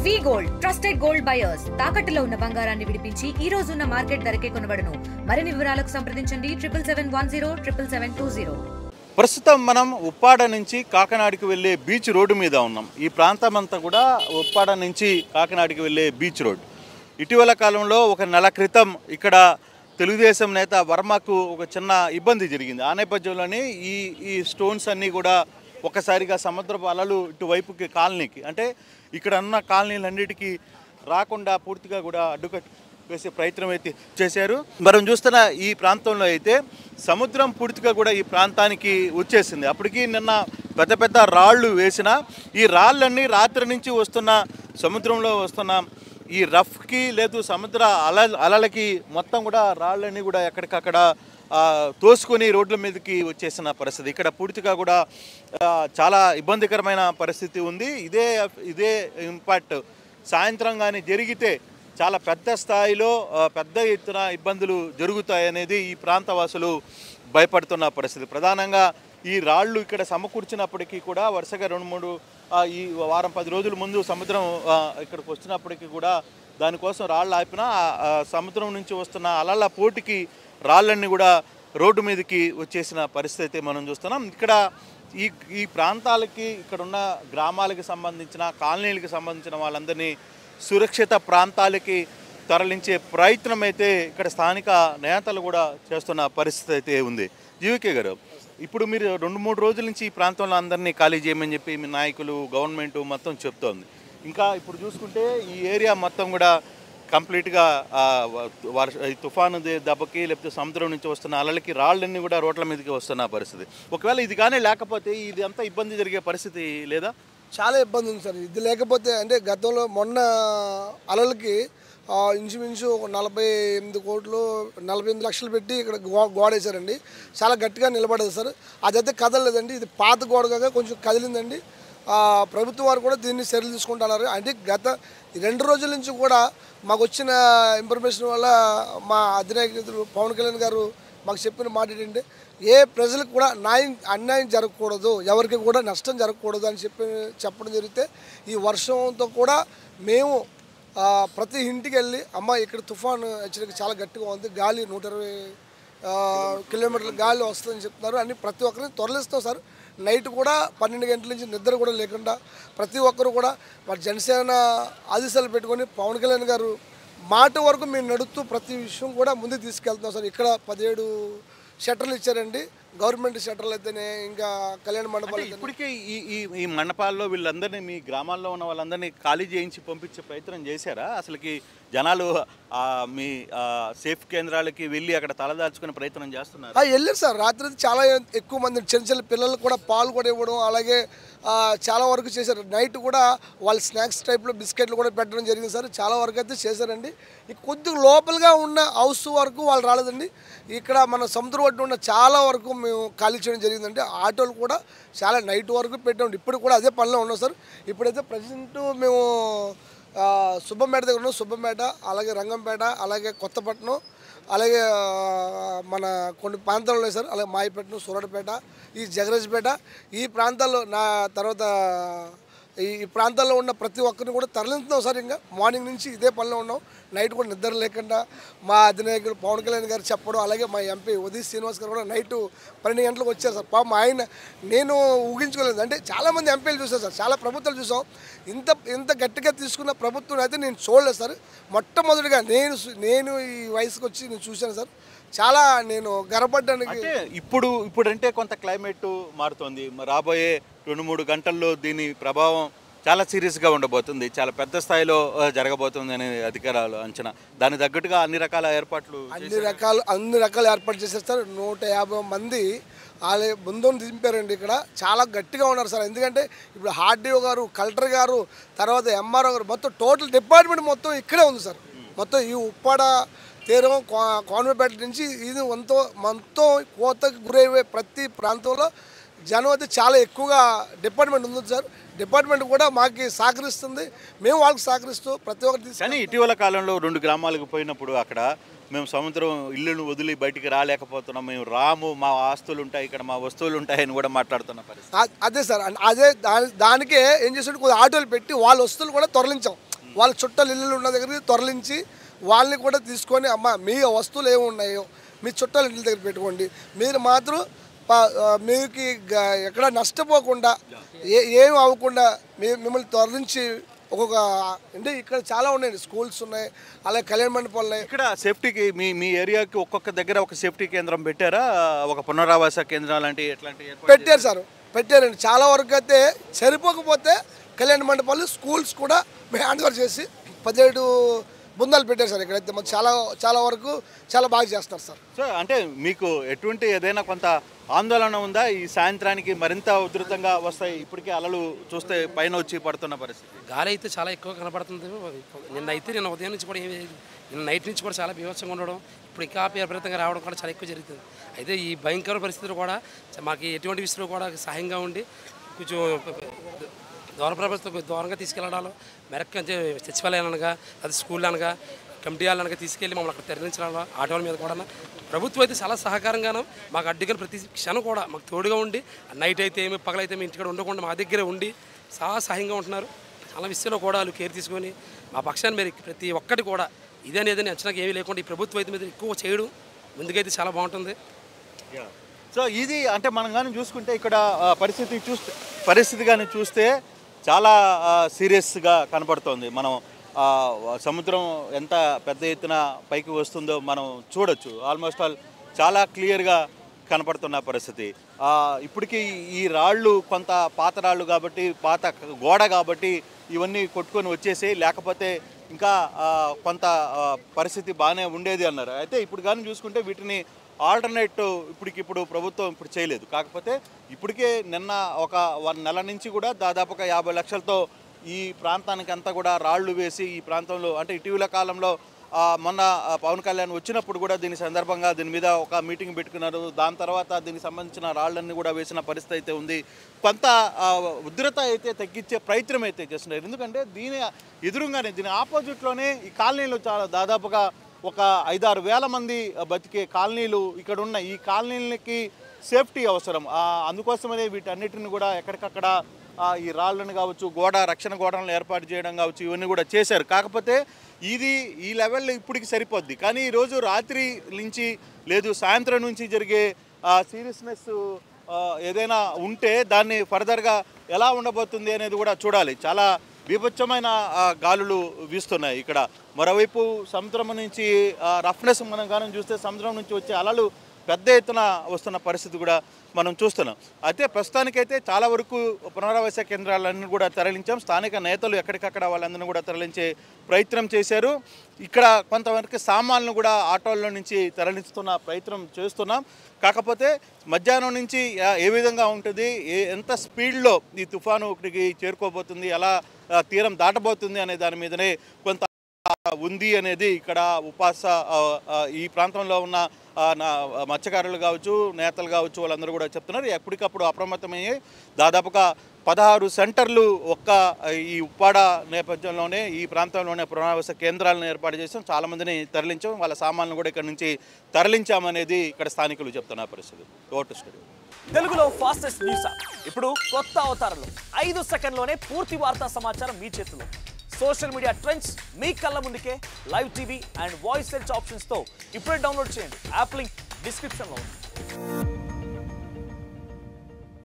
వి gold trusted gold buyers తాకట్టులో ఉన్న బంగారాన్ని విడిపించి ఈ రోజు ఉన్న మార్కెట్ ధరకే కొనబడును. మరిన్ని వివరాలకు సంప్రదించండి 77107720. ప్రస్తుతం మనం ఉప్పాడ నుంచి కాకినాడకి వెళ్ళే బీచ్ రోడ్డు మీద ఉన్నాం. ఈ ప్రాంతం అంతా కూడా ఉప్పాడ నుంచి కాకినాడకి వెళ్ళే బీచ్ రోడ్. ఇటీవల కాలంలో ఒక నెల క్రితం ఇక్కడ తెలుగుదేశం నేత వర్మకు ఒక చిన్న ఇబ్బంది జరిగింది. ఆ నేపథ్యంలోనే ఈ స్టోన్స్ అన్నీ కూడా ఒకసారిగా సముద్రపు అలలు ఇటువైపుకి కాలనీకి అంటే ఇక్కడ ఉన్న కాలనీలన్నిటికీ రాకుండా పూర్తిగా కూడా అడ్డుకట్టు వేసే ప్రయత్నం అయితే చేశారు. మనం చూస్తున్న ఈ ప్రాంతంలో అయితే సముద్రం పూర్తిగా కూడా ఈ ప్రాంతానికి వచ్చేసింది. అప్పటికి నిన్న పెద్ద పెద్ద రాళ్ళు వేసిన ఈ రాళ్ళన్నీ రాత్రి నుంచి వస్తున్న సముద్రంలో వస్తున్న ఈ రఫ్కి లేదు సముద్ర అలలకి మొత్తం కూడా రాళ్ళన్నీ కూడా ఎక్కడికక్కడ తోసుకొని రోడ్ల మీదకి వచ్చేసిన పరిస్థితి. ఇక్కడ పూర్తిగా కూడా చాలా ఇబ్బందికరమైన పరిస్థితి ఉంది. ఇదే ఇంపాక్ట్ సాయంత్రం కానీ జరిగితే చాలా పెద్ద స్థాయిలో పెద్ద ఎత్తున ఇబ్బందులు జరుగుతాయనేది ఈ ప్రాంతవాసులు భయపడుతున్న పరిస్థితి. ప్రధానంగా ఈ రాళ్ళు ఇక్కడ సమకూర్చినప్పటికీ కూడా వరుసగా 2-3 ఈ వారం 10 రోజుల ముందు సముద్రం ఇక్కడికి వచ్చినప్పటికీ కూడా దానికోసం రాళ్ళు ఆపినా సముద్రం నుంచి వస్తున్న అలల పోటీకి రాళ్ళన్నీ కూడా రోడ్డు మీదకి వచ్చేసిన పరిస్థితి మనం చూస్తున్నాం. ఇక్కడ ఈ ప్రాంతాలకి ఇక్కడున్న గ్రామాలకి సంబంధించిన కాలనీలకు సంబంధించిన వాళ్ళందరినీ సురక్షిత ప్రాంతాలకి తరలించే ప్రయత్నం అయితే ఇక్కడ స్థానిక నేతలు కూడా చేస్తున్న పరిస్థితి అయితే ఉంది. జీవికే గారు, ఇప్పుడు మీరు 2-3 రోజుల నుంచి ఈ ప్రాంతంలో అందరినీ ఖాళీ చేయమని చెప్పి మీ నాయకులు గవర్నమెంట్ మొత్తం చెప్తోంది. ఇంకా ఇప్పుడు చూసుకుంటే ఈ ఏరియా మొత్తం కూడా కంప్లీట్గా తుఫాను దెబ్బకి లేకపోతే సముద్రం నుంచి వస్తున్న అలలకి రాళ్ళన్నీ కూడా రోడ్ల మీదకి వస్తున్న పరిస్థితి. ఒకవేళ ఇది కానీ లేకపోతే ఇది అంతా ఇబ్బంది జరిగే పరిస్థితి లేదా? చాలా ఇబ్బంది ఉంది సార్. ఇది లేకపోతే అంటే గతంలో మొన్న అలలకి ఇంచుమించు ఒక 48 లక్షలు పెట్టి ఇక్కడ గోడ వేశారండి. చాలా గట్టిగా నిలబడదు సార్. అదైతే కదలలేదండి. ఇది పాత గోడగా కొంచెం కదిలిందండి. ప్రభుత్వం వారు కూడా దీన్ని చర్యలు తీసుకుంటున్నారు. అంటే గత 2 రోజుల నుంచి కూడా మాకు వచ్చిన ఇన్ఫర్మేషన్ వల్ల మా అధినాయకులు పవన్ కళ్యాణ్ గారు మాకు చెప్పిన మాట ఏంటంటే ఏ ప్రజలకు కూడా అన్యాయం జరగకూడదు, ఎవరికి కూడా నష్టం జరగకూడదు అని చెప్పడం జరిగితే ఈ వర్షంతో కూడా మేము ప్రతి ఇంటికి వెళ్ళి అమ్మ ఇక్కడ తుఫాను హెచ్చరిక చాలా గట్టిగా ఉంది, గాలి 120 కిలోమీటర్ల గాలి వస్తుందని చెప్తున్నారు అని ప్రతి ఒక్కరిని తొలగిస్తాం సార్. నైట్ కూడా 12 గంటల నుంచి నిద్ర కూడా లేకుండా ప్రతి ఒక్కరు కూడా మరి జనసేన ఆదేశాలు పెట్టుకొని పవన్ కళ్యాణ్ గారు మాట వరకు మేము నడుస్తూ ప్రతి విషయం కూడా ముందుకు తీసుకెళ్తున్నాం సార్. ఇక్కడ 17 షట్టర్లు ఇచ్చారండి, గవర్నమెంట్ షట్టర్లు అయితేనే ఇంకా కళ్యాణ మండపాలు. ఇప్పటికే ఈ మండపాల్లో వీళ్ళందరినీ మీ గ్రామాల్లో ఉన్న వాళ్ళందరినీ ఖాళీ చేయించి పంపించే ప్రయత్నం చేశారా? అసలుకి జనాలు మీ సేఫ్ కేంద్రాలకి వెళ్ళి అక్కడ తలదాల్చుకునే ప్రయత్నం చేస్తున్నారు? వెళ్ళారు సార్. రాత్రి చాలా ఎక్కువ మంది చిన్న పిల్లలు కూడా పాలు కూడా ఇవ్వడం అలాగే చాలా వరకు చేశారు. నైట్ కూడా వాళ్ళు స్నాక్స్ టైప్లో బిస్కెట్లు కూడా పెట్టడం జరిగింది సార్. చాలా వరకు అయితే చేశారండి. కొద్దిగా లోపలగా ఉన్న హౌస్ వరకు వాళ్ళు రాలేదండి. ఇక్కడ మన సముద్రం ఒడ్డు ఉన్న చాలా వరకు మేము ఖాళీ చేయడం జరిగిందండి. ఆటోలు కూడా చాలా నైట్ వరకు పెట్టాం. ఇప్పుడు కూడా అదే పనిలో ఉన్నాం సార్. ఇప్పుడైతే ప్రజెంట్ మేము సుబ్బంపేట దగ్గర ఉన్నాం. సుబ్బంపేట అలాగే రంగంపేట అలాగే కొత్తపట్నం అలాగే మన కొన్ని ప్రాంతాలు ఉన్నాయి సార్. అలాగే మాయపట్నం, సూరడపేట, ఈ జగరాజ్పేట ఈ ప్రాంతాల్లో తర్వాత ఈ ప్రాంతాల్లో ఉన్న ప్రతి ఒక్కరిని కూడా తరలిస్తున్నాం సార్. ఇంకా మార్నింగ్ నుంచి ఇదే పనిలో ఉన్నాం. నైట్ కూడా నిద్ర లేకుండా మా అధినాయకుడు పవన్ కళ్యాణ్ గారు చెప్పడం అలాగే మా ఎంపీ ఉదయ్ శ్రీనివాస్ గారు కూడా నైట్ 12 గంటలకు వచ్చారు సార్. పాపం ఆయన నేను ఊహించుకోలేదు. అంటే చాలామంది ఎంపీలు చూసాను సార్, చాలా ప్రభుత్వాలు చూసాం. ఇంత గట్టిగా తీసుకున్న ప్రభుత్వం అయితే నేను చూడలేదు సార్. మొట్టమొదటిగా నేను ఈ వయసుకు వచ్చి నేను చూశాను సార్. చాలా నేను గర్వపడ్డానికి. ఇప్పుడు అంటే కొంత క్లైమేట్ మారుతోంది. రాబోయే 2-3 గంటల్లో దీని ప్రభావం చాలా సీరియస్గా ఉండబోతుంది, చాలా పెద్ద స్థాయిలో జరగబోతుంది అనే అధికారులు అంచనా. దానికి తగ్గట్టుగా అన్ని రకాల ఏర్పాట్లు ఏర్పాటు చేశారు సార్. 150 మంది వాళ్ళ బృందం దింపారండి. ఇక్కడ చాలా గట్టిగా ఉన్నారు సార్. ఎందుకంటే ఇప్పుడు ఆర్డీఓ గారు, కలెక్టర్ గారు, తర్వాత ఎంఆర్ఓ గారు మొత్తం టోటల్ డిపార్ట్మెంట్ మొత్తం ఇక్కడే ఉంది సార్. మొత్తం ఈ ఉప్పాడ తీరం కోనపేట నుంచి ఇది మొత్తం కోతకు గురయ్యే ప్రతి ప్రాంతంలో జనం అయితే చాలా ఎక్కువగా డిపార్ట్మెంట్ ఉంది సార్. డిపార్ట్మెంట్ కూడా మాకు సహకరిస్తుంది, మేము వాళ్ళకి సహకరిస్తూ ప్రతి ఒక్కటి. కానీ ఇటీవల కాలంలో 2 గ్రామాలకు పోయినప్పుడు అక్కడ మేము సముద్రం ఇల్లును వదిలి బయటికి రాలేకపోతున్నాం, మేము రాము, మా ఆస్తులు ఉంటాయి ఇక్కడ, మా వస్తువులు ఉంటాయని కూడా మాట్లాడుతున్న పరిస్థితి. అదే సార్, అదే దానికే ఏం చేస్తుంటే కొద్దిగా ఆటోలు పెట్టి వాళ్ళ వస్తువులు కూడా తరలించాం. వాళ్ళ చుట్టాలు ఇల్లు ఉన్న దగ్గరికి తరలించి వాళ్ళని కూడా తీసుకొని అమ్మ మీ వస్తువులు ఏమి ఉన్నాయో మీ చుట్టాలు ఇళ్ళ దగ్గర పెట్టుకోండి, మీరు మాత్రం మీకు ఎక్కడ నష్టపోకుండా ఏమి అవ్వకుండా మిమ్మల్ని తరలించి ఒక్కొక్క అంటే ఇక్కడ చాలా ఉన్నాయండి, స్కూల్స్ ఉన్నాయి, అలాగే కళ్యాణ మండపాలు ఉన్నాయి. ఇక్కడ సేఫ్టీకి మీ ఏరియాకి ఒక్కొక్క దగ్గర ఒక సేఫ్టీ కేంద్రం పెట్టారా? ఒక పునరావాస కేంద్రం లాంటి ఎట్లాంటి పెట్టారు సార్, పెట్టారండి. చాలా వరకు అయితే సరిపోకపోతే కళ్యాణ మండపాలు స్కూల్స్ కూడా హ్యాండ్ ఓవర్ చేసి 17 బృందాలు పెట్టారు సార్. ఇక్కడైతే మాకు చాలా వరకు చాలా బాగా చేస్తారు సార్. సో అంటే మీకు ఎటువంటి ఏదైనా కొంత ఆందోళన ఉందా? ఈ సాయంత్రానికి మరింత ఉధృతంగా వస్తాయి, ఇప్పటికే అలలు చూస్తే పైన వచ్చి పడుతున్న పరిస్థితి. గాలి అయితే చాలా ఎక్కువ కనపడుతుంది. నిన్న ఉదయం నుంచి కూడా నిన్న నైట్ నుంచి కూడా చాలా బీభత్సంగా ఉండడం, ఇప్పుడు ఇంకా విపరీతంగా రావడం కూడా చాలా ఎక్కువ జరుగుతుంది. అయితే ఈ భయంకర పరిస్థితులు కూడా మాకు ఎటువంటి విషయంలో కూడా సహాయంగా ఉండి కొంచెం దూర ప్రభుత్వం దూరంగా తీసుకెళ్ళడాలో మెరక్ అంటే సచివాలయాలు అనగా అది స్కూల్ అనగా కమిటీ అనగా తీసుకెళ్ళి మమ్మల్ని అక్కడ తరలించడం ఆటోల మీద కూడా ప్రభుత్వం అయితే చాలా సహకారంగాను మాకు అడ్డుగా ప్రతి క్షణం కూడా మాకు తోడుగా ఉండి నైట్ అయితే ఏమి పగలైతే మీ ఇంటికాడ ఉండకుండా మా దగ్గరే ఉండి చాలా సహాయంగా ఉంటున్నారు. చాలా విషయంలో కూడా వాళ్ళు కేర్ తీసుకొని మా పక్షాన్ని మీరు ప్రతి ఒక్కటి కూడా ఇదేనేదని అంచనాకి ఏమీ లేకుండా ఈ ప్రభుత్వం అయితే మీద ఎక్కువ చేయడం ముందుకైతే చాలా బాగుంటుంది. సో ఇది అంటే మనం కానీ చూసుకుంటే ఇక్కడ పరిస్థితి కానీ చూస్తే చాలా సీరియస్గా కనపడుతోంది. మనం సముద్రం ఎంత పెద్ద ఎత్తున పైకి వస్తుందో మనం చూడొచ్చు. ఆల్మోస్ట్ ఆల్ చాలా క్లియర్గా కనపడుతున్న పరిస్థితి. ఇప్పటికీ ఈ రాళ్ళు కొంత పాత రాళ్ళు కాబట్టి, పాత గోడ కాబట్టి ఇవన్నీ కొట్టుకొని వచ్చేసి, లేకపోతే ఇంకా కొంత పరిస్థితి బాగానే ఉండేది అన్నారు. అయితే ఇప్పుడు కానీ చూసుకుంటే వీటిని ఆల్టర్నేట్ ఇప్పుడు ప్రభుత్వం ఇప్పుడు చేయలేదు. కాకపోతే ఇప్పటికే నిన్న ఒక 1 నెల నుంచి కూడా దాదాపుగా 50 లక్షలతో ఈ ప్రాంతానికి అంతా కూడా రాళ్ళు వేసి ఈ ప్రాంతంలో అంటే ఇటీవల కాలంలో మొన్న పవన్ కళ్యాణ్ వచ్చినప్పుడు కూడా దీని సందర్భంగా దీని మీద ఒక మీటింగ్ పెట్టుకున్నారు. దాని తర్వాత దీనికి సంబంధించిన రాళ్ళన్నీ కూడా వేసిన పరిస్థితి అయితే ఉంది. కొంత ఉధృత అయితే తగ్గించే ప్రయత్నం అయితే చేస్తున్నారు. ఎందుకంటే దీని ఎదురుగానే దీని ఆపోజిట్లోనే ఈ కాలనీలు చాలా దాదాపుగా ఒక 5-6 వేల మంది బతికే కాలనీలు ఇక్కడ ఉన్న. ఈ కాలనీలకి సేఫ్టీ అవసరం. అందుకోసమనే వీటన్నిటిని కూడా ఎక్కడికక్కడ ఈ రాళ్ళను కావచ్చు, రక్షణ గోడలను ఏర్పాటు చేయడం కావచ్చు, ఇవన్నీ కూడా చేశారు. కాకపోతే ఇది ఈ లెవెల్లో ఇప్పటికి సరిపోద్ది. కానీ ఈరోజు రాత్రి నుంచి లేదు సాయంత్రం నుంచి జరిగే సీరియస్నెస్ ఏదైనా ఉంటే దాన్ని ఫర్దర్గా ఎలా ఉండబోతుంది అనేది కూడా చూడాలి. చాలా బీభత్సమైన గాలులు వీస్తున్నాయి ఇక్కడ. మరోవైపు సముద్రం నుంచి రఫ్నెస్ మనం కానీ చూస్తే సముద్రం నుంచి వచ్చే అలలు పెద్ద ఎత్తున వస్తున్న పరిస్థితి కూడా మనం చూస్తున్నాం. అయితే ప్రస్తుతానికైతే చాలా వరకు పునరావాస కేంద్రాలన్నీ కూడా తరలించాం. స్థానిక నేతలు ఎక్కడికక్కడ వాళ్ళందరినీ కూడా తరలించే ప్రయత్నం చేశారు. ఇక్కడ కొంతవరకు సామాన్లు కూడా ఆటోల్లో నుంచి తరలిస్తున్న ప్రయత్నం చేస్తున్నాం. కాకపోతే మధ్యాహ్నం నుంచి ఏ విధంగా ఉంటుంది, ఎంత స్పీడ్లో ఈ తుఫాను ఇక్కడికి చేరుకోబోతుంది, ఎలా తీరం దాటబోతుంది అనే దాని మీదనే కొంత ఉంది అనేది ఇక్కడ ఈ ప్రాంతంలో ఉన్న మత్స్యకారులు కావచ్చు, నేతలు కావచ్చు, వాళ్ళందరూ కూడా చెప్తున్నారు. ఎప్పటికప్పుడు అప్రమత్తమయ్యే దాదాపుగా 16 సెంటర్లు ఈ ఉప్పాడ నేపథ్యంలోనే ఈ ప్రాంతంలోనే పునరావాస కేంద్రాలను ఏర్పాటు చేసాం. చాలామందిని తరలించాం, వాళ్ళ సామాన్లు కూడా ఇక్కడ నుంచి తరలించామనేది ఇక్కడ స్థానికులు చెప్తున్న పరిస్థితి. ఓటు స్టూడియో తెలుగులో ఫాస్టెస్ట్ న్యూస్ ఇప్పుడు కొత్త అవతారంలో 5 సెకండ్లోనే పూర్తి వార్తా సమాచారం మీ చేతిలో. సోషల్ మీడియా ట్రెండ్స్ మీ కళ్ళ ముందుకే live TV and voice search ఆప్షన్స్తో ఇప్పుడే డౌన్లోడ్ చేయండి. యాప్ లింక్ డిస్క్రిప్షన్లో ఉంది.